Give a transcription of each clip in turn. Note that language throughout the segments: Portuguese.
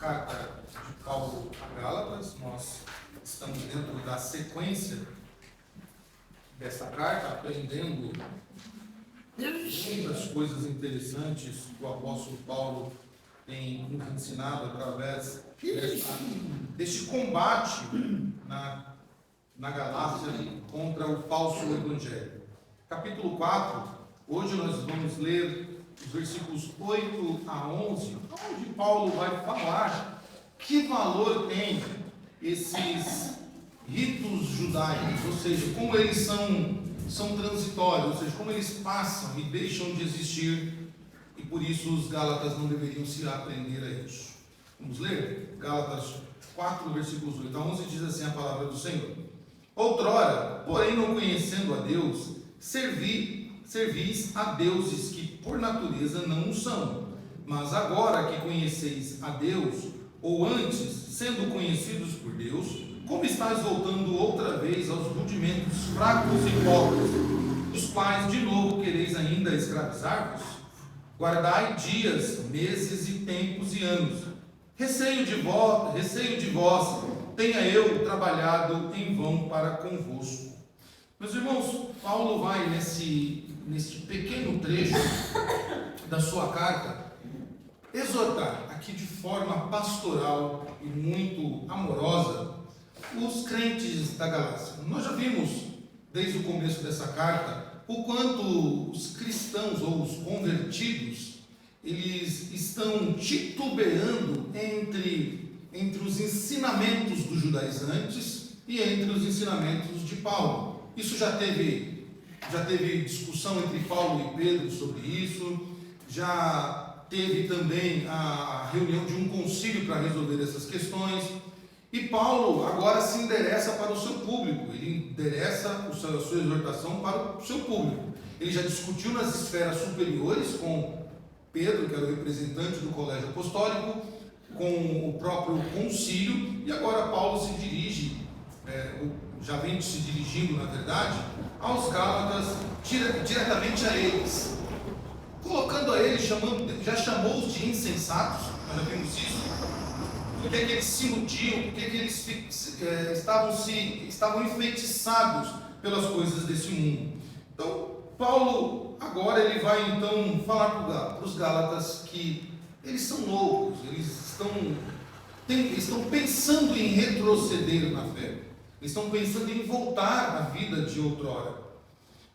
carta de Paulo a Gálatas. Nós estamos dentro da sequência dessa carta, aprendendo muitas coisas interessantes que o apóstolo Paulo tem nos ensinado através deste combate na Galácia contra o falso evangelho. Capítulo 4, hoje nós vamos ler os versículos 8 a 11, onde Paulo vai falar que valor tem esses ritos judaicos, ou seja, como eles são transitórios, ou seja, como eles passam e deixam de existir, e por isso os Gálatas não deveriam se aprender a isso. Vamos ler? Gálatas 4, versículos 8 a 11, diz assim a palavra do Senhor: Outrora, porém, não conhecendo a Deus, servis a deuses que por natureza não o são. Mas agora que conheceis a Deus, ou antes, sendo conhecidos por Deus, como estáis voltando outra vez aos rudimentos fracos e pobres, dos quais de novo quereis ainda escravizar-vos? Guardai dias, meses e tempos e anos. Receio de vós, tenha eu trabalhado em vão para convosco. Meus irmãos, Paulo vai neste pequeno trecho da sua carta exortar aqui de forma pastoral e muito amorosa os crentes da Galácia. Nós já vimos desde o começo dessa carta o quanto os cristãos ou os convertidos eles estão titubeando entre os ensinamentos dos judaizantes e entre os ensinamentos de Paulo. Isso já teve discussão entre Paulo e Pedro sobre isso, já teve também a reunião de um concílio para resolver essas questões, e Paulo agora se endereça para o seu público, ele endereça a sua exortação para o seu público. Ele já discutiu nas esferas superiores com Pedro, que era o representante do colégio apostólico, com o próprio concílio, e agora Paulo se dirige, já vem se dirigindo, na verdade, aos Gálatas, diretamente a eles, colocando a eles, já chamou-os de insensatos. Nós já vimos isso, porque que eles se iludiam, porque que eles estavam enfeitiçados pelas coisas desse mundo. Então, Paulo, agora ele vai então falar para os Gálatas que eles são loucos, eles estão pensando em retroceder na fé, eles estão pensando em voltar à vida de outrora.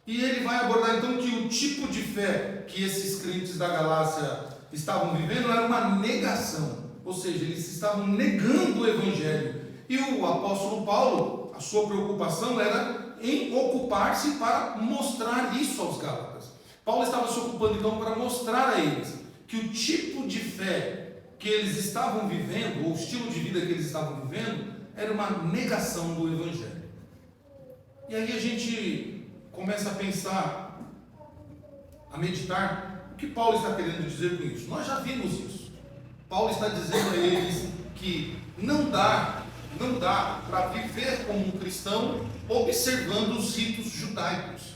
E ele vai abordar então que o tipo de fé que esses crentes da Galácia estavam vivendo era uma negação, ou seja, eles estavam negando o evangelho. E o apóstolo Paulo, a sua preocupação era em ocupar-se para mostrar isso aos Gálatas. Paulo estava se ocupando então para mostrar a eles que o tipo de fé que eles estavam vivendo, ou o estilo de vida que eles estavam vivendo, era uma negação do evangelho. E aí a gente começa a pensar, a meditar, o que Paulo está querendo dizer com isso. Nós já vimos isso. Paulo está dizendo a eles que não dá para viver como um cristão observando os ritos judaicos.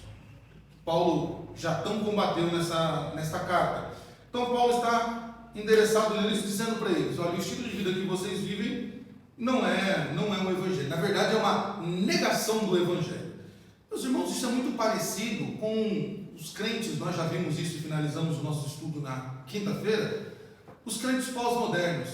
Paulo já tão combateu nessa carta. Então Paulo está endereçado neles, dizendo para eles: olha, o estilo de vida que vocês vivem não é um evangelho. Na verdade é uma negação do evangelho. Meus irmãos, isso é muito parecido com os crentes. Nós já vimos isso e finalizamos o nosso estudo na quinta-feira. Os crentes pós-modernos,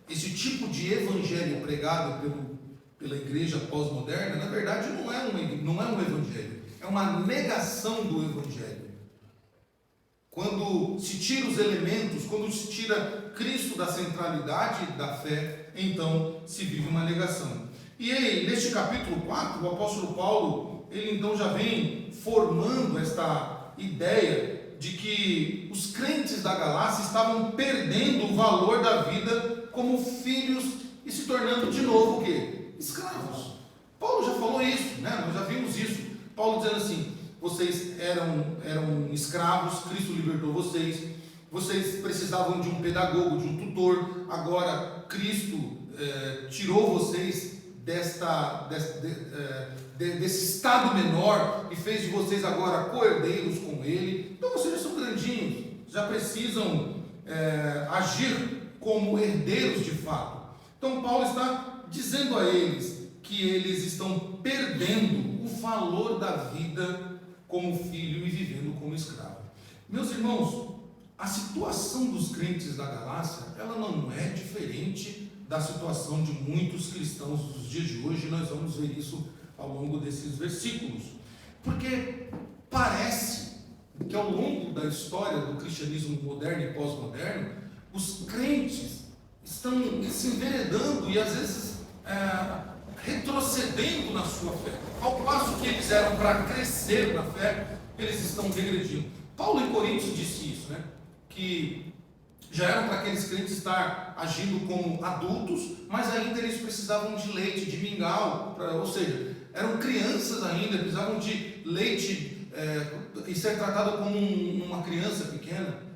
esse tipo de evangelho pregado pela igreja pós-moderna, na verdade não é um evangelho, é uma negação do evangelho. Quando se tira os elementos, quando se tira Cristo da centralidade da fé, então se vive uma negação. E aí, neste capítulo 4, o apóstolo Paulo, ele então já vem formando esta ideia de que os crentes da Galácia estavam perdendo o valor da vida como filhos e se tornando de novo o quê? Escravos. Paulo já falou isso, né? Nós já vimos isso. Paulo dizendo assim: vocês eram escravos, Cristo libertou vocês, vocês precisavam de um pedagogo, de um tutor, agora Cristo tirou vocês desse estado menor e fez de vocês agora co-herdeiros com Ele. Então vocês já são grandinhos, já precisam agir como herdeiros de fato. Então Paulo está dizendo a eles que eles estão perdendo o valor da vida como filho e vivendo como escravo. Meus irmãos, a situação dos crentes da Galácia, ela não é diferente da situação de muitos cristãos dos dias de hoje. Nós vamos ver isso ao longo desses versículos, porque parece que ao longo da história do cristianismo moderno e pós-moderno, os crentes estão se enveredando e às vezes retrocedendo na sua fé, ao passo que eles eram para crescer na fé, eles estão regredindo. Paulo em Coríntios disse isso, né? Que já eram para aqueles crentes estar agindo como adultos, mas ainda eles precisavam de leite, de mingau, ou seja, eram crianças ainda, precisavam de leite e ser tratado como uma criança pequena.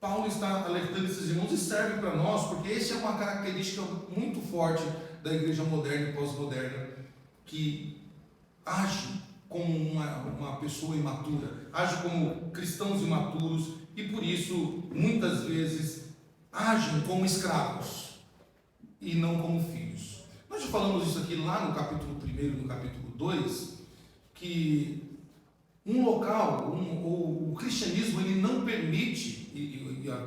Paulo está alertando esses irmãos e serve para nós, porque essa é uma característica muito forte da igreja moderna e pós-moderna, que age como uma pessoa imatura, age como cristãos imaturos e por isso muitas vezes agem como escravos e não como filhos. Nós já falamos isso aqui lá no capítulo 1 e no capítulo 2, que um local, o cristianismo, ele não permite,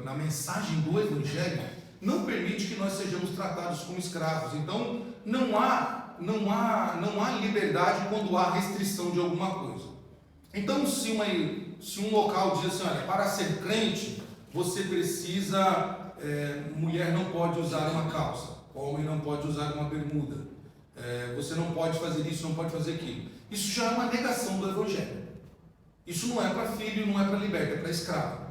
na mensagem do Evangelho, não permite que nós sejamos tratados como escravos. Então, não há liberdade quando há restrição de alguma coisa. Então, se um local diz assim, olha, para ser crente, você precisa, mulher não pode usar uma calça, homem não pode usar uma bermuda, você não pode fazer isso, não pode fazer aquilo. Isso já é uma negação do Evangelho. Isso não é para filho, não é para liberto, é para escravo.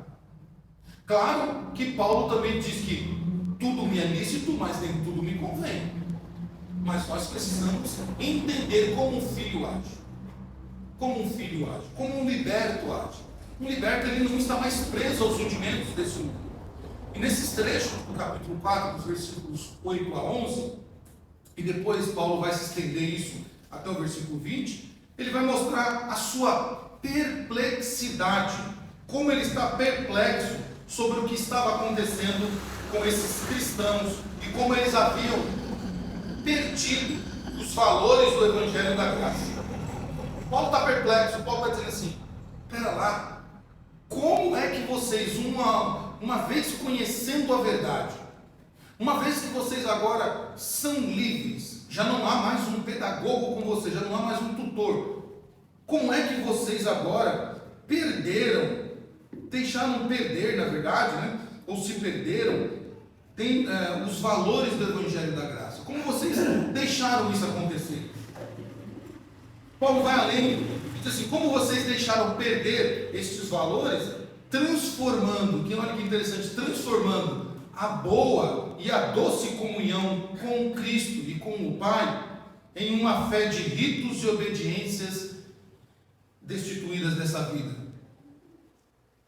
Claro que Paulo também diz que tudo me é lícito, mas nem tudo me convém. Mas nós precisamos entender como um filho age. Como um filho age, como um liberto age. Um liberto, ele não está mais preso aos rudimentos desse mundo. E nesses trechos do capítulo 4, dos versículos 8 a 11, e depois Paulo vai se estender isso até o versículo 20, ele vai mostrar a sua perplexidade, como ele está perplexo sobre o que estava acontecendo com esses cristãos e como eles haviam perdido os valores do Evangelho da Graça. Paulo está perplexo, Paulo está dizendo assim, espera lá, como é que vocês, uma vez conhecendo a verdade, uma vez que vocês agora são livres, já não há mais um pedagogo com vocês, já não há mais um tutor, como é que vocês agora deixaram perder, na verdade, né? Ou se perderam, os valores do Evangelho da Graça? Como vocês deixaram isso acontecer? Paulo vai além, diz assim, como vocês deixaram perder estes valores, transformando, olha que interessante, transformando a boa e a doce comunhão com Cristo e com o Pai em uma fé de ritos e obediências destituídas dessa vida.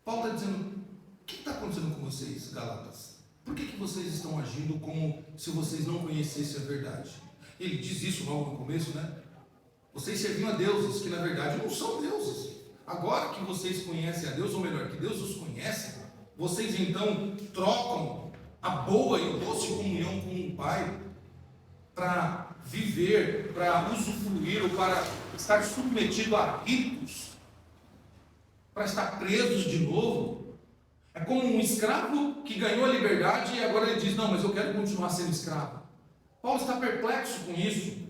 Paulo está dizendo, o que está acontecendo com vocês, Gálatas? Por que vocês estão agindo como se vocês não conhecessem a verdade? Ele diz isso logo no começo, né? Vocês serviam a deuses que na verdade não são deuses. Agora que vocês conhecem a Deus, ou melhor, que Deus os conhece, vocês então trocam a boa e doce comunhão com o Pai para viver, para usufruir ou para estar submetido a ritos, para estar presos de novo. É como um escravo que ganhou a liberdade e agora ele diz, não, mas eu quero continuar sendo escravo. Paulo está perplexo com isso.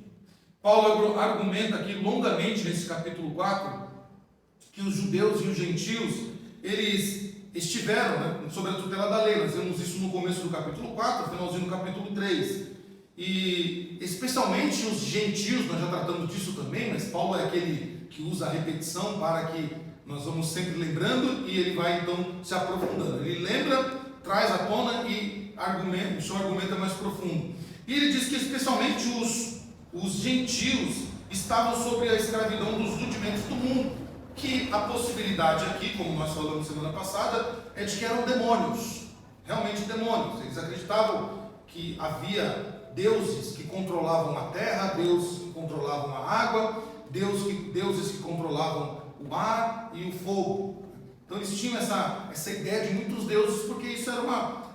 Paulo argumenta aqui longamente nesse capítulo 4 que os judeus e os gentios, eles estiveram, né, sob a tutela da lei. Nós vemos isso no começo do capítulo 4, finalzinho do capítulo 3. E especialmente os gentios, nós já tratamos disso também, mas Paulo é aquele que usa a repetição para que nós vamos sempre lembrando e ele vai então se aprofundando. Ele lembra, traz à tona e o seu argumento é mais profundo. E ele diz que especialmente os gentios estavam sob a escravidão dos rudimentos do mundo, que a possibilidade aqui, como nós falamos semana passada, é de que eram demônios, realmente demônios. Eles acreditavam que havia deuses que controlavam a terra, deuses que controlavam a água, deuses que controlavam o ar e o fogo. Então eles tinham essa ideia de muitos deuses, porque isso era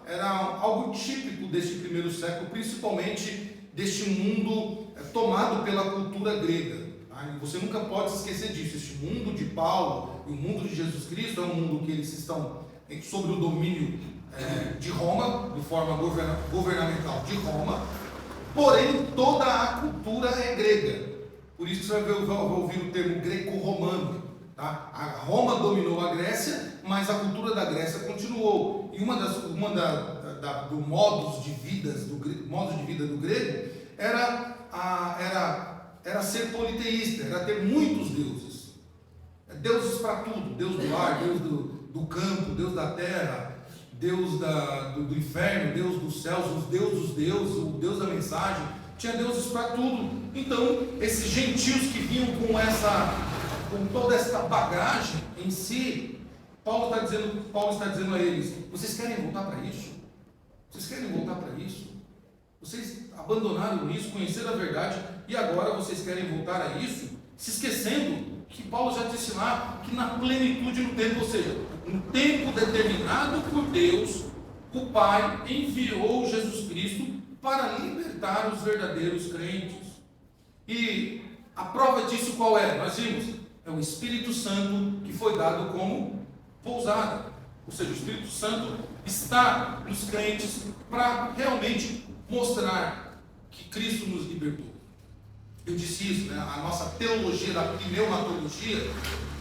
era algo típico deste primeiro século, principalmente deste mundo tomado pela cultura grega. Tá? Você nunca pode se esquecer disso. Este mundo de Paulo e o mundo de Jesus Cristo é um mundo que eles estão sob o domínio de Roma, de forma governamental de Roma, porém toda a cultura é grega. Por isso que você vai ouvir o termo greco-romano. Tá? A Roma dominou a Grécia, mas a cultura da Grécia continuou. E dos modos de vida do grego era ser politeísta, era ter muitos deuses. Deuses para tudo: Deus do ar, Deus do campo, Deus da terra, Deus do inferno, Deus dos céus, os deuses dos deuses, o Deus da mensagem. Tinha deuses para tudo. Então, esses gentios que vinham com toda essa bagagem em si, Paulo está dizendo a eles: vocês querem voltar para isso? Vocês querem voltar para isso? Vocês abandonaram isso, conheceram a verdade, e agora vocês querem voltar a isso, se esquecendo que Paulo já disse lá que na plenitude do tempo, ou seja, um tempo determinado por Deus, o Pai enviou Jesus Cristo para libertar os verdadeiros crentes. E a prova disso qual é? Nós vimos, é o Espírito Santo que foi dado como pousada. Ou seja, o Espírito Santo está nos crentes para realmente mostrar que Cristo nos libertou. Eu disse isso, né? A nossa teologia da pneumatologia,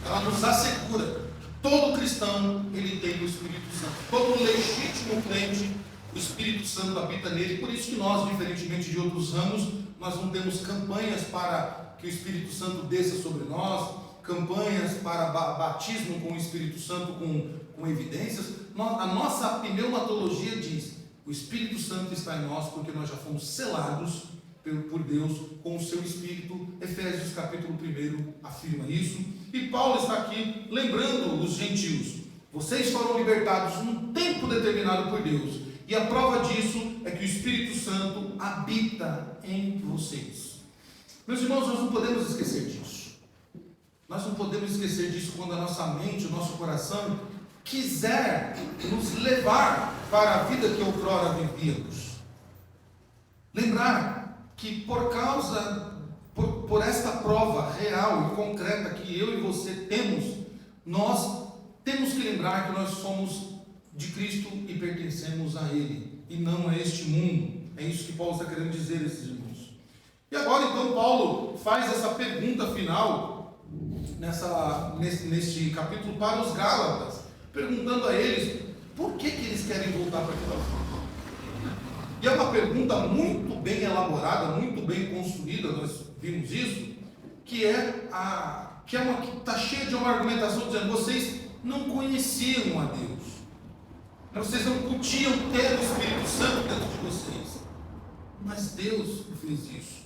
ela nos assegura que todo cristão, ele tem o Espírito Santo. Todo legítimo crente, o Espírito Santo habita nele. Por isso que nós, diferentemente de outros ramos, nós não temos campanhas para que o Espírito Santo desça sobre nós, campanhas para batismo com o Espírito Santo com evidências. A nossa pneumatologia diz: o Espírito Santo está em nós porque nós já fomos selados por Deus com o seu Espírito. Efésios capítulo 1 afirma isso. E Paulo está aqui lembrando os gentios: vocês foram libertados num tempo determinado por Deus, e a prova disso é que o Espírito Santo habita em vocês. Meus irmãos, nós não podemos esquecer disso. Nós não podemos esquecer disso quando a nossa mente, o nosso coração quiser nos levar para a vida que outrora vivíamos. Lembrar que por esta prova real e concreta que eu e você temos, nós temos que lembrar que nós somos de Cristo e pertencemos a Ele, e não a este mundo. É isso que Paulo está querendo dizer, esses irmãos. E agora então Paulo faz essa pergunta final neste capítulo para os Gálatas, perguntando a eles por que eles querem voltar para aquela vida. E é uma pergunta muito bem elaborada, muito bem construída, nós vimos isso, que está cheia de uma argumentação dizendo: vocês não conheciam a Deus, vocês não podiam ter o Espírito Santo dentro de vocês, mas Deus fez isso.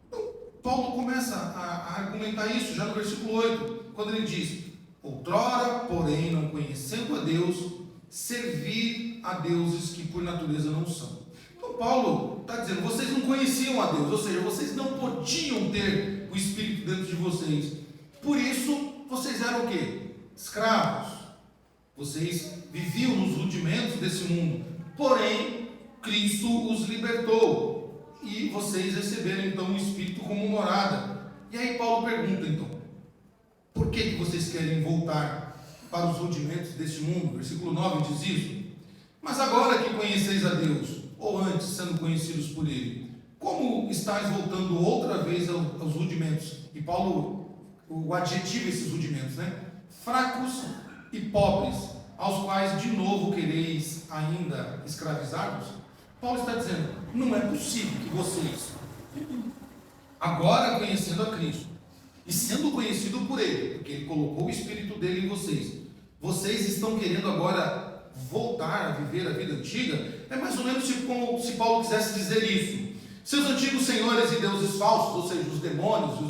Então, Paulo começa a argumentar isso já no versículo 8, quando ele diz: outrora, porém, não conhecendo a Deus, servir a deuses que por natureza não são. Então Paulo está dizendo: vocês não conheciam a Deus, ou seja, vocês não podiam ter o Espírito dentro de vocês, por isso vocês eram o quê? Escravos. Vocês viviam nos rudimentos desse mundo, porém Cristo os libertou e vocês receberam então o Espírito como morada. E aí Paulo pergunta então: por que vocês querem voltar para os rudimentos deste mundo? Versículo 9 diz isso: mas agora que conheceis a Deus, ou antes sendo conhecidos por Ele, como estáis voltando outra vez aos rudimentos? E Paulo, o adjetivo esses rudimentos, né? Fracos e pobres, aos quais de novo quereis ainda escravizar-vos? Paulo está dizendo: não é possível que vocês, agora conhecendo a Cristo e sendo conhecido por Ele, porque Ele colocou o Espírito dele em vocês estão querendo agora voltar a viver a vida antiga? É mais ou menos tipo como se Paulo quisesse dizer isso: seus antigos senhores e deuses falsos, ou seja, os demônios e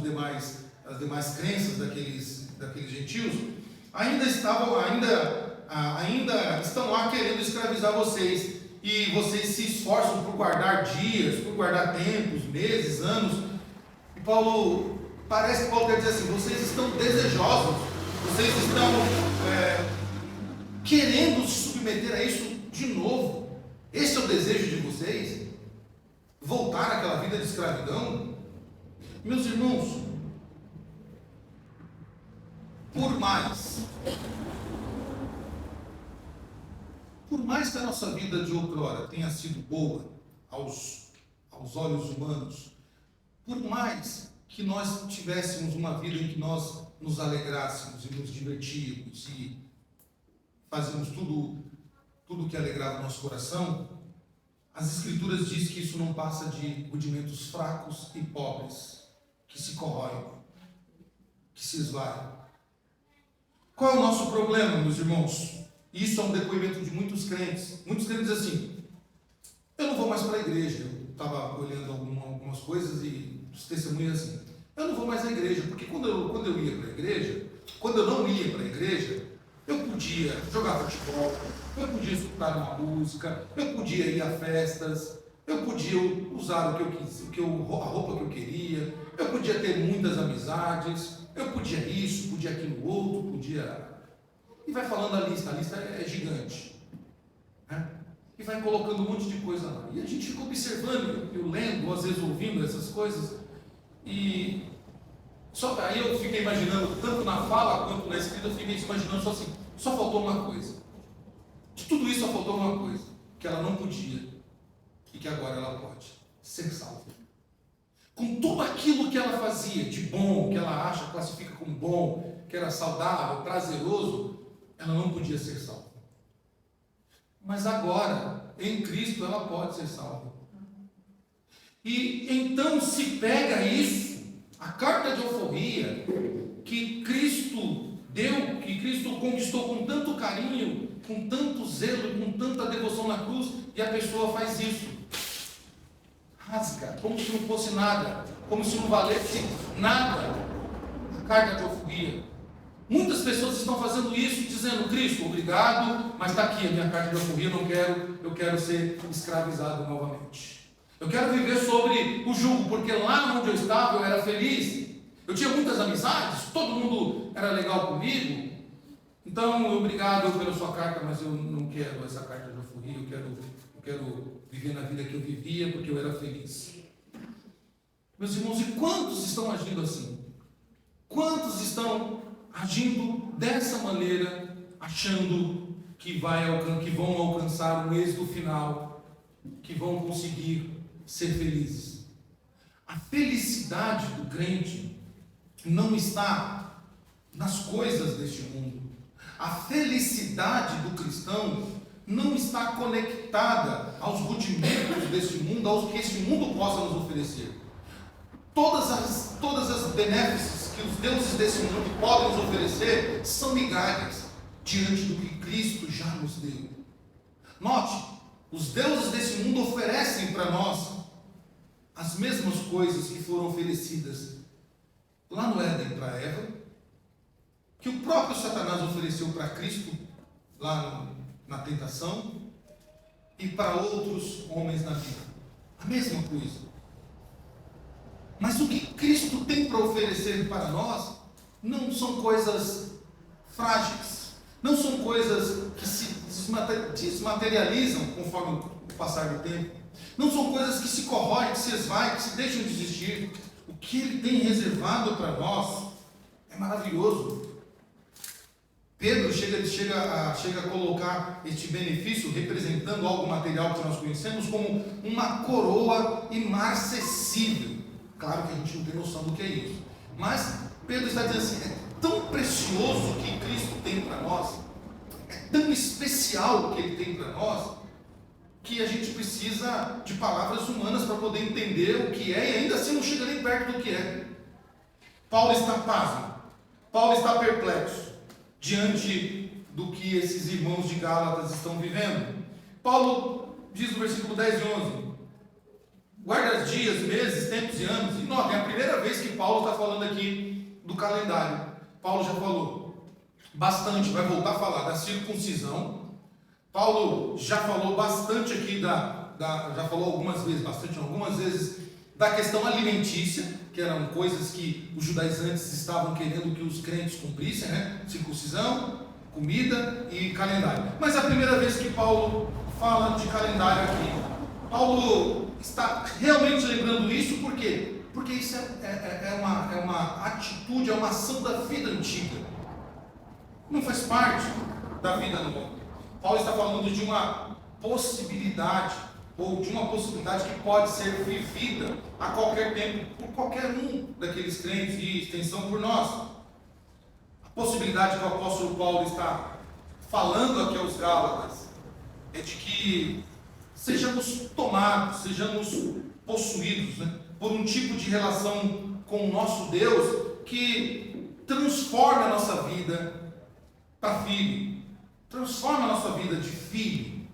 as demais crenças daqueles gentios, ainda estão lá querendo escravizar vocês, e vocês se esforçam por guardar dias, por guardar tempos, meses, anos. E parece que Paulo quer dizer assim: vocês estão desejosos, vocês estão querendo se submeter a isso De novo? Esse é o desejo de vocês? Voltar àquela vida de escravidão? Meus irmãos, por mais que a nossa vida de outrora tenha sido boa aos olhos humanos, por mais que nós tivéssemos uma vida em que nós nos alegrássemos e nos divertíamos e fazíamos tudo que alegrava o nosso coração, as Escrituras dizem que isso não passa de rudimentos fracos e pobres, que se corroem, que se esvaiam. Qual é o nosso problema, meus irmãos? Isso é um depoimento de muitos crentes. Muitos crentes dizem assim: eu não vou mais para a igreja. Eu estava olhando algumas coisas e os testemunhos assim: eu não vou mais à igreja, porque quando eu ia para a igreja, quando eu não ia para a igreja, eu podia jogar futebol, eu podia escutar uma música, eu podia ir a festas, eu podia usar o que eu quis, a roupa que eu queria, eu podia ter muitas amizades, eu podia isso, podia aquilo outro, podia... E vai falando a lista é gigante, né? E vai colocando um monte de coisa lá. E a gente fica observando, eu lendo, às vezes ouvindo essas coisas, e aí eu fiquei imaginando, tanto na fala quanto na escrita, eu fiquei imaginando só assim, só faltou uma coisa. De tudo isso só faltou uma coisa, que ela não podia, e que agora ela pode: ser salva. Com tudo aquilo que ela fazia de bom, que ela classifica como bom, que era saudável, prazeroso, ela não podia ser salva. Mas agora, em Cristo, ela pode ser salva. E então se pega isso, a carta de alforria, que Cristo deu, que Cristo conquistou com tanto carinho, com tanto zelo, com tanta devoção na cruz, e a pessoa faz isso. Rasga, como se não fosse nada, como se não valesse nada a carta de alforria. Muitas pessoas estão fazendo isso, dizendo: Cristo, obrigado, mas está aqui a minha carta de alforria, eu quero ser escravizado novamente. Eu quero viver sobre o jugo, porque lá onde eu estava eu era feliz, eu tinha muitas amizades, todo mundo era legal comigo. Então, obrigado pela sua carta, mas eu não quero essa carta de alforria, eu quero viver na vida que eu vivia, porque eu era feliz. Meus irmãos, e quantos estão agindo assim? Quantos estão agindo dessa maneira, achando que vão alcançar um êxito final, que vão conseguir ser felizes? A felicidade do crente não está nas coisas deste mundo. A felicidade do cristão não está conectada aos rudimentos deste mundo, aos que este mundo possa nos oferecer. Todas as benéficas que os deuses desse mundo podem nos oferecer são migalhas diante do que Cristo já nos deu. Note, os deuses desse mundo oferecem para nós as mesmas coisas que foram oferecidas lá no Éden para Eva, que o próprio Satanás ofereceu para Cristo lá na tentação, e para outros homens na vida. A mesma coisa. Mas o que Cristo tem para oferecer para nós não são coisas frágeis, não são coisas que se desmaterializam conforme o passar do tempo, não são coisas que se corroem, que se esvaem, que se deixam de existir. O que Ele tem reservado para nós é maravilhoso. Pedro chega a colocar este benefício, representando algo material que nós conhecemos, como uma coroa imarcessível. Claro que a gente não tem noção do que é isso, mas Pedro está dizendo assim: é tão precioso o que Cristo tem para nós, é tão especial o que Ele tem para nós, que a gente precisa de palavras humanas para poder entender o que é, e ainda assim não chega nem perto do que é. Paulo está pasmo, Paulo está perplexo diante do que esses irmãos de Gálatas estão vivendo. Paulo diz no versículo 10 e 11: guarda dias, meses, tempos e anos. E notem, é a primeira vez que Paulo está falando aqui do calendário. Paulo já falou bastante, vai voltar a falar da circuncisão. Paulo já falou bastante aqui já falou algumas vezes da questão alimentícia, que eram coisas que os judaizantes estavam querendo que os crentes cumprissem, né? Circuncisão, comida e calendário. Mas é a primeira vez que Paulo fala de calendário aqui. Paulo está realmente lembrando isso, por quê? Porque isso é uma atitude, é uma ação da vida antiga. Não faz parte da vida nova. Paulo está falando de uma possibilidade, ou de uma possibilidade que pode ser vivida a qualquer tempo, por qualquer um daqueles crentes e extensão por nós. A possibilidade que o apóstolo Paulo está falando aqui aos Gálatas é de que sejamos tomados, sejamos possuídos, né, por um tipo de relação com o nosso Deus que transforme a nossa vida para filho, transforme a nossa vida de filho,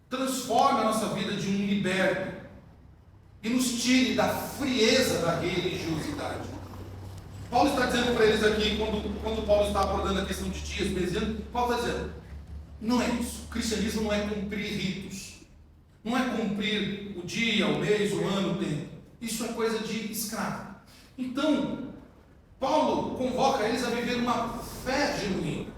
transforme a nossa vida de um liberto e nos tire da frieza da religiosidade. Paulo está dizendo para eles aqui, quando Paulo está abordando a questão de dias, meses, Paulo está dizendo, não é isso. O cristianismo não é cumprir ritos, não é cumprir o dia, o mês, o ano, o tempo. Isso é coisa de escravo. Então, Paulo convoca eles a viver uma fé genuína.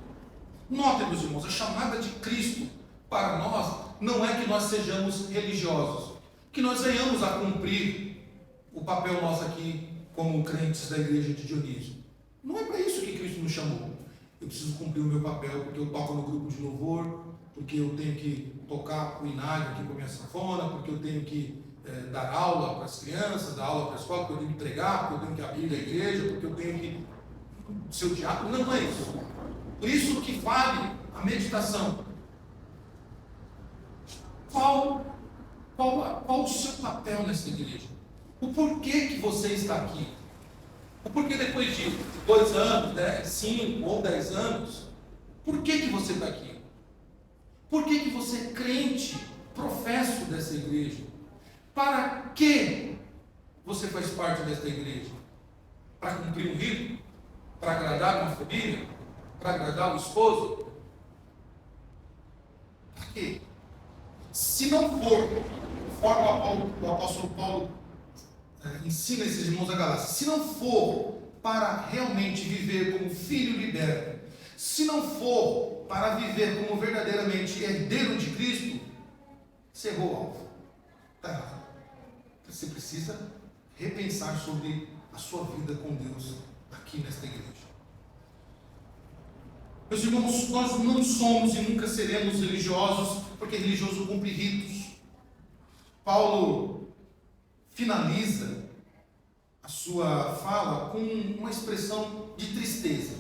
Notem, meus irmãos, a chamada de Cristo para nós não é que nós sejamos religiosos, que nós venhamos a cumprir o papel nosso aqui como crentes da igreja de Dionísio. Não é para isso que Cristo nos chamou. Eu preciso cumprir o meu papel porque eu toco no grupo de louvor, porque eu tenho que tocar o inário aqui com a minha sanfona, porque eu tenho que dar aula para as crianças, dar aula para a escola, porque eu tenho que pregar, porque eu tenho que abrir a igreja, porque eu tenho que ser o diácono. Não é isso. Por isso que vale a meditação. Qual o seu papel nessa igreja? O porquê que você está aqui? O porquê depois de 2 anos, 10, 5 ou 10 anos, por que você está aqui? Por que você é crente, professo dessa igreja? Para que você faz parte desta igreja? Para cumprir um rito? Para agradar uma família? Para agradar o esposo? Para quê? Se não for, conforme o apóstolo Paulo ensina esses irmãos da Galácia, se não for para realmente viver como filho liberto, se não for para viver como verdadeiramente herdeiro de Cristo, você errou o alvo. Está errado. Você precisa repensar sobre a sua vida com Deus aqui nesta igreja. Meus irmãos, nós não somos e nunca seremos religiosos, porque religioso cumpre ritos. Paulo finaliza a sua fala com uma expressão de tristeza,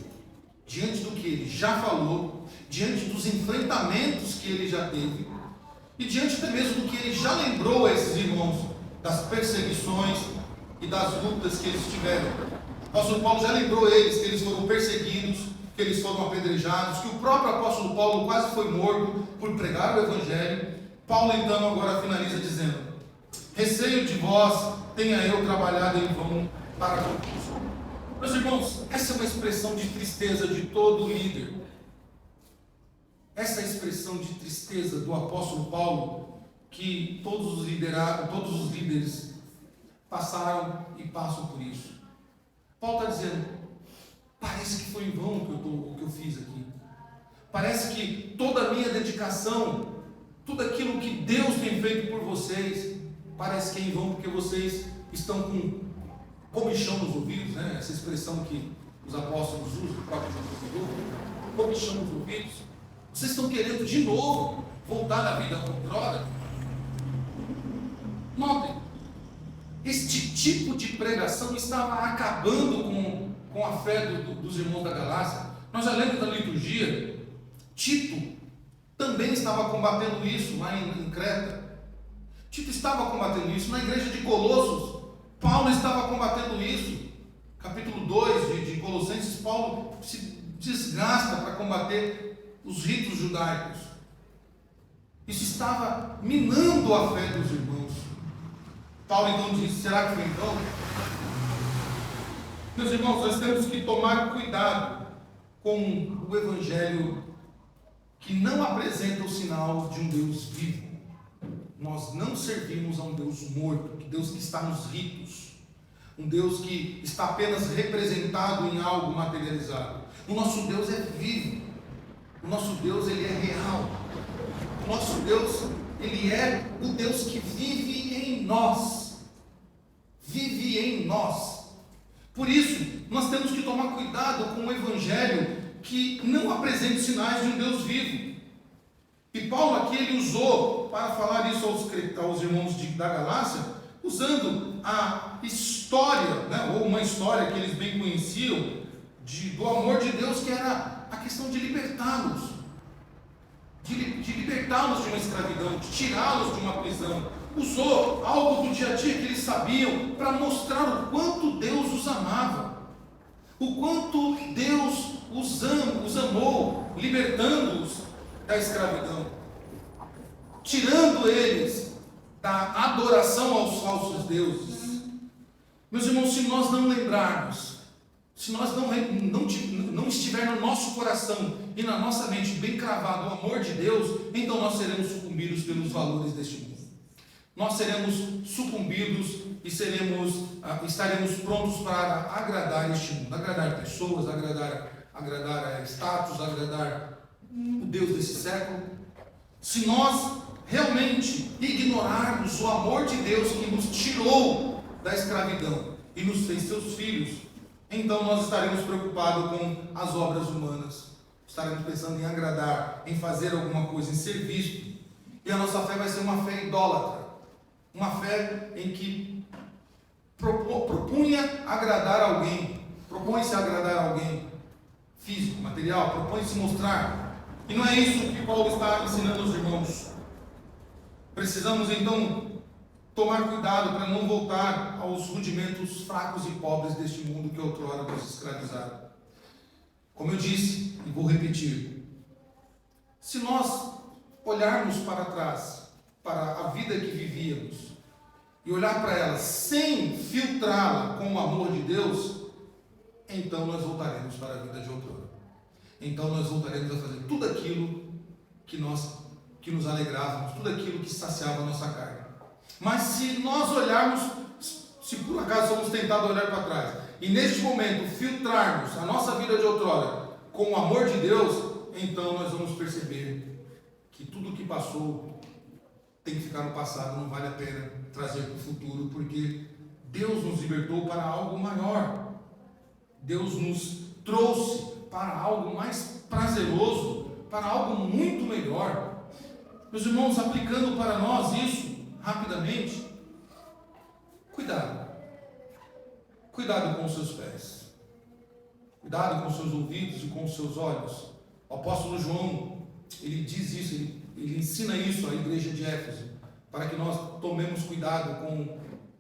diante do que ele já falou, diante dos enfrentamentos que ele já teve, e diante até mesmo do que ele já lembrou a esses irmãos, das perseguições e das lutas que eles tiveram. O apóstolo Paulo já lembrou eles que eles foram perseguidos, que eles foram apedrejados, que o próprio apóstolo Paulo quase foi morto por pregar o evangelho. Paulo então agora finaliza dizendo: receio de vós tenha eu trabalhado em vão para conquistar. Meus irmãos, essa é uma expressão de tristeza de todo líder. Essa é a expressão de tristeza do apóstolo Paulo, que todos os líderes passaram e passam por isso. Paulo está dizendo: parece que foi em vão o que eu fiz aqui. Parece que toda a minha dedicação, tudo aquilo que Deus tem feito por vocês, parece que é em vão, porque vocês estão com comichão nos ouvidos, né? Essa expressão que os apóstolos usam, o próprio João usou, comichão nos ouvidos. Vocês estão querendo de novo voltar à vida outrora? Notem, este tipo de pregação estava acabando com a fé dos irmãos da Galácia. Nós já lemos da liturgia, Tito também estava combatendo isso lá em Creta. Tito estava combatendo isso. Na igreja de Colossos, Paulo estava combatendo isso. Capítulo 2 de Colossenses, Paulo se desgasta para combater os ritos judaicos. Isso estava minando a fé dos irmãos. Paulo então diz: será que foi então? Meus irmãos, nós temos que tomar cuidado com o evangelho que não apresenta o sinal de um Deus vivo. Nós não servimos a um Deus morto, um Deus que está nos ritos, um Deus que está apenas representado em algo materializado. O nosso Deus é vivo, o nosso Deus ele é real, o nosso Deus Ele é o Deus que vive em nós. Vive em nós. Por isso, nós temos que tomar cuidado com o Evangelho que não apresenta sinais de um Deus vivo. E Paulo aqui ele usou para falar isso aos irmãos da Galácia, usando a história, né, ou uma história que eles bem conheciam, do amor de Deus, que era a questão de libertá-los, de libertá-los de uma escravidão, de tirá-los de uma prisão. Usou algo do dia a dia que eles sabiam para mostrar o quanto Deus os amava, o quanto Deus os amou, libertando-os da escravidão, tirando eles da adoração aos falsos deuses. Meus irmãos, se nós não lembrarmos, se nós não estiver no nosso coração e na nossa mente bem cravado o amor de Deus, então nós seremos sucumbidos pelos valores deste mundo. Nós seremos sucumbidos e estaremos prontos para agradar este mundo, agradar pessoas, agradar status, agradar o Deus desse século. Se nós realmente ignorarmos o amor de Deus que nos tirou da escravidão e nos fez seus filhos, então nós estaremos preocupados com as obras humanas, estaremos pensando em agradar, em fazer alguma coisa, em ser visto, e a nossa fé vai ser uma fé idólatra, uma fé em que propunha agradar alguém, propõe-se agradar alguém físico, material, propõe-se mostrar, e não é isso que Paulo está ensinando aos irmãos. Precisamos então tomar cuidado para não voltar aos rudimentos fracos e pobres deste mundo que outrora nos escravizaram. Como eu disse, e vou repetir, se nós olharmos para trás, para a vida que vivíamos, e olhar para ela sem filtrá-la com o amor de Deus, então nós voltaremos para a vida de outrora. Então nós voltaremos a fazer tudo aquilo que nos alegrávamos, tudo aquilo que saciava a nossa carne. Mas se nós olharmos, se por acaso somos tentados a olhar para trás, e neste momento filtrarmos a nossa vida de outrora com o amor de Deus, então nós vamos perceber que tudo o que passou tem que ficar no passado, não vale a pena trazer para o futuro, porque Deus nos libertou para algo maior. Deus nos trouxe para algo mais prazeroso, para algo muito melhor. Meus irmãos, aplicando para nós isso, rapidamente, cuidado com os seus pés, cuidado com os seus ouvidos e com os seus olhos. O apóstolo João, ele diz isso, ele ensina isso à igreja de Éfeso, para que nós tomemos cuidado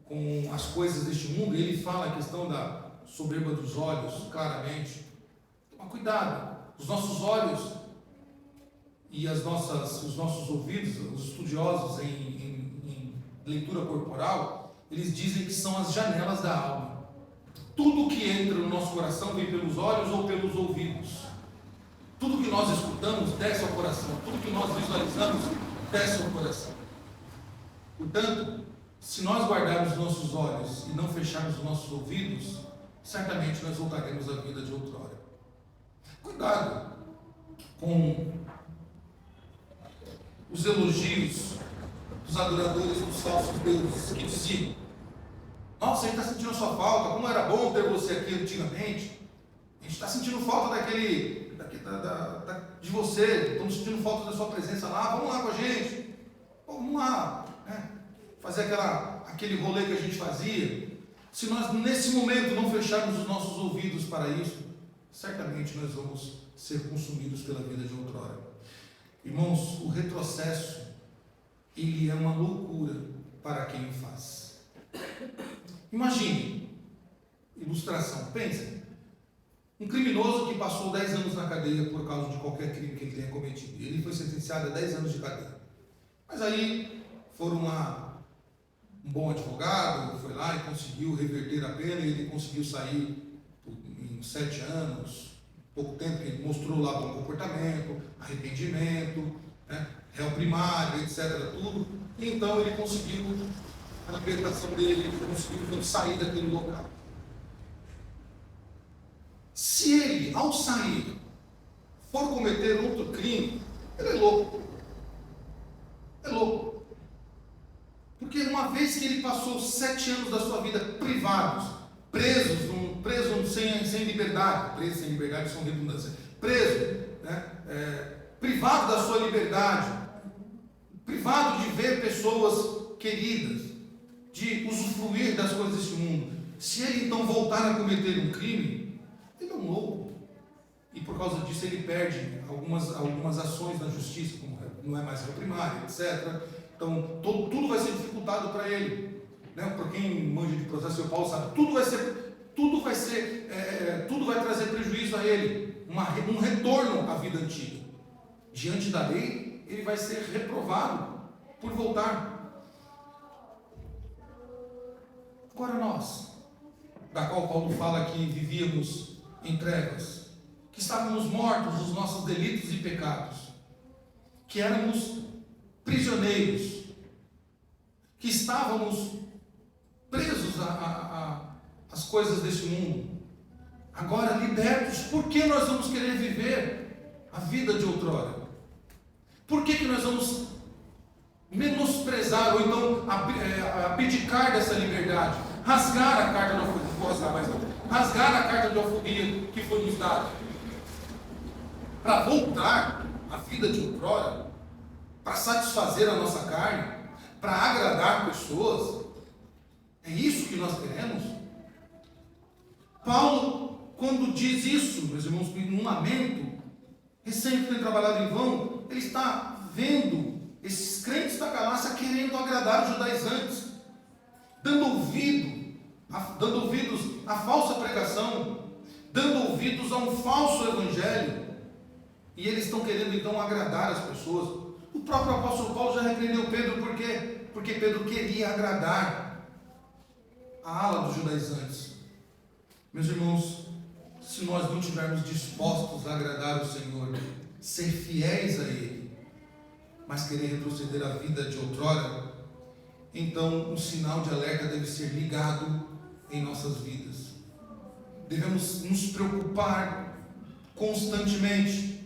com as coisas deste mundo. Ele fala a questão da soberba dos olhos, claramente. Toma cuidado, os nossos olhos e os nossos ouvidos, os estudiosos em leitura corporal, eles dizem que são as janelas da alma. Tudo que entra no nosso coração vem pelos olhos ou pelos ouvidos. Tudo que nós escutamos desce ao coração. Tudo que nós visualizamos desce ao coração. Portanto, se nós guardarmos os nossos olhos e não fecharmos os nossos ouvidos, certamente nós voltaremos à vida de outrora. Cuidado com os elogios dos adoradores dos falsos deuses, que diziam: nossa, a gente está sentindo a sua falta, como era bom ter você aqui antigamente, a gente está sentindo falta de você, estamos sentindo falta da sua presença lá, vamos lá com a gente, vamos lá, né? Fazer aquele rolê que a gente fazia. Se nós nesse momento não fecharmos os nossos ouvidos para isso, certamente nós vamos ser consumidos pela vida de outrora. Irmãos, o retrocesso, ele é uma loucura para quem o faz. Imagine, ilustração, pensem, um criminoso que passou 10 anos na cadeia por causa de qualquer crime que ele tenha cometido. Ele foi sentenciado a 10 anos de cadeia. Mas aí foram lá, um bom advogado foi lá e conseguiu reverter a pena, e ele conseguiu sair em 7 anos, pouco tempo, que ele mostrou lá bom comportamento, arrependimento, né, réu primário, etc. Tudo. E então ele conseguiu, a libertação dele, ele conseguiu sair daquele local. Se ele, ao sair, for cometer outro crime, ele é louco. É louco. Porque uma vez que ele passou 7 anos da sua vida privados, preso sem liberdade, preso sem liberdade são redundância, preso, né, privado da sua liberdade, privado de ver pessoas queridas, de usufruir das coisas deste mundo, se ele então voltar a cometer um crime, ele é um louco. E por causa disso ele perde algumas ações na justiça, como não é mais réu primário, etc. Então tudo vai ser dificultado para ele, né? Por quem manja de processo, o Paulo sabe, tudo vai trazer prejuízo a ele, um retorno à vida antiga. Diante da lei, ele vai ser reprovado por voltar. Agora nós, da qual Paulo fala que vivíamos em trevas, que estávamos mortos nos nossos delitos e pecados, que éramos prisioneiros, que estávamos presos às coisas deste mundo, agora libertos, por que nós vamos querer viver a vida de outrora? Por que nós vamos menosprezar ou então abdicar dessa liberdade, rasgar a carta de alforria que foi nos dada, para voltar à vida de outrora, para satisfazer a nossa carne, para agradar pessoas? É isso que nós queremos? Paulo, quando diz isso, meus irmãos, num lamento, recém que tem trabalhado em vão, ele está vendo esses crentes da Galácia querendo agradar os judaizantes, dando ouvidos à falsa pregação, dando ouvidos a um falso evangelho, e eles estão querendo então agradar as pessoas. O próprio apóstolo Paulo já repreendeu Pedro, por quê? Porque Pedro queria agradar a ala dos judaizantes. Meus irmãos, se nós não estivermos dispostos a agradar o Senhor, ser fiéis a Ele, mas querer retroceder à vida de outrora, então um sinal de alerta deve ser ligado em nossas vidas. Devemos nos preocupar constantemente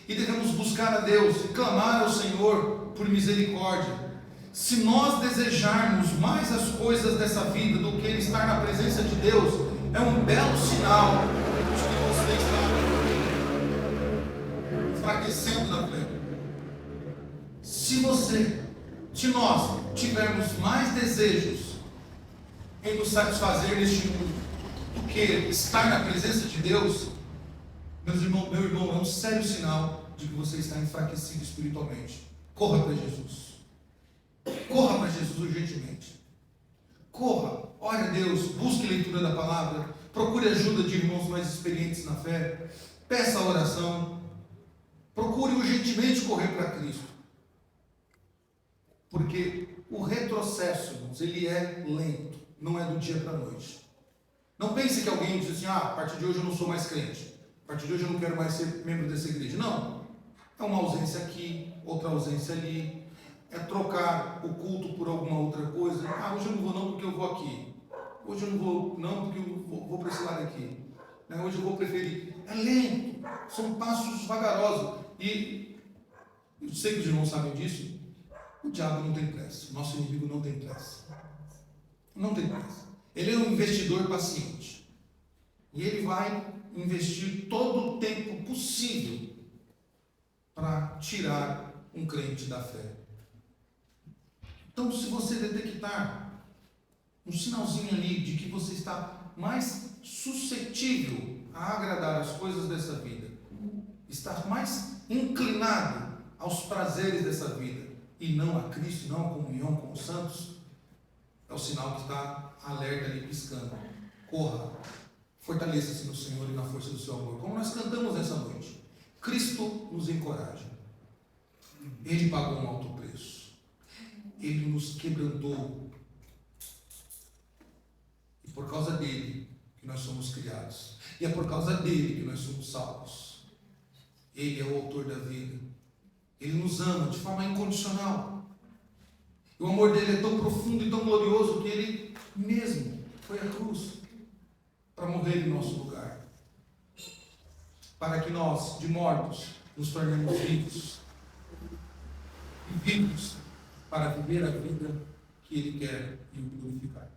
e devemos buscar a Deus e clamar ao Senhor por misericórdia. Se nós desejarmos mais as coisas dessa vida do que estar na presença de Deus, é um belo sinal de que você está enfraquecendo na fé. Se nós tivermos mais desejos em nos satisfazer neste mundo do que estar na presença de Deus, meu irmão, é um sério sinal de que você está enfraquecido espiritualmente. Corra para Jesus. Corra para Jesus urgentemente. Corra, ore a Deus, busque leitura da palavra, procure ajuda de irmãos mais experientes na fé, peça a oração, procure urgentemente correr para Cristo. Porque o retrocesso, irmãos, ele é lento, não é do dia para a noite. Não pense que alguém diz assim, a partir de hoje eu não sou mais crente, a partir de hoje eu não quero mais ser membro dessa igreja. Não, é uma ausência aqui, outra ausência ali, é trocar o culto por alguma outra coisa. Hoje eu não vou não porque eu vou aqui, hoje eu não vou não porque eu vou para esse lado aqui, hoje eu vou preferir. É lento, são passos vagarosos, e eu sei que os irmãos sabem disso. O diabo não tem pressa, o nosso inimigo não tem pressa. Não tem pressa. Ele é um investidor paciente. E ele vai investir todo o tempo possível para tirar um crente da fé. Então, se você detectar um sinalzinho ali de que você está mais suscetível a agradar as coisas dessa vida, está mais inclinado aos prazeres dessa vida, e não a Cristo, não a comunhão com os santos, é o sinal que está alerta ali piscando. Corra, fortaleça-se no Senhor e na força do seu amor, como nós cantamos essa noite. Cristo nos encoraja. Ele pagou um alto preço, Ele nos quebrantou, e por causa dele que nós somos criados, e é por causa dele que nós somos salvos. Ele é o autor da vida. Ele nos ama de forma incondicional. E o amor dele é tão profundo e tão glorioso que ele mesmo foi à cruz para morrer em nosso lugar, para que nós, de mortos, nos tornemos vivos. E vivos para viver a vida que ele quer ir purificar.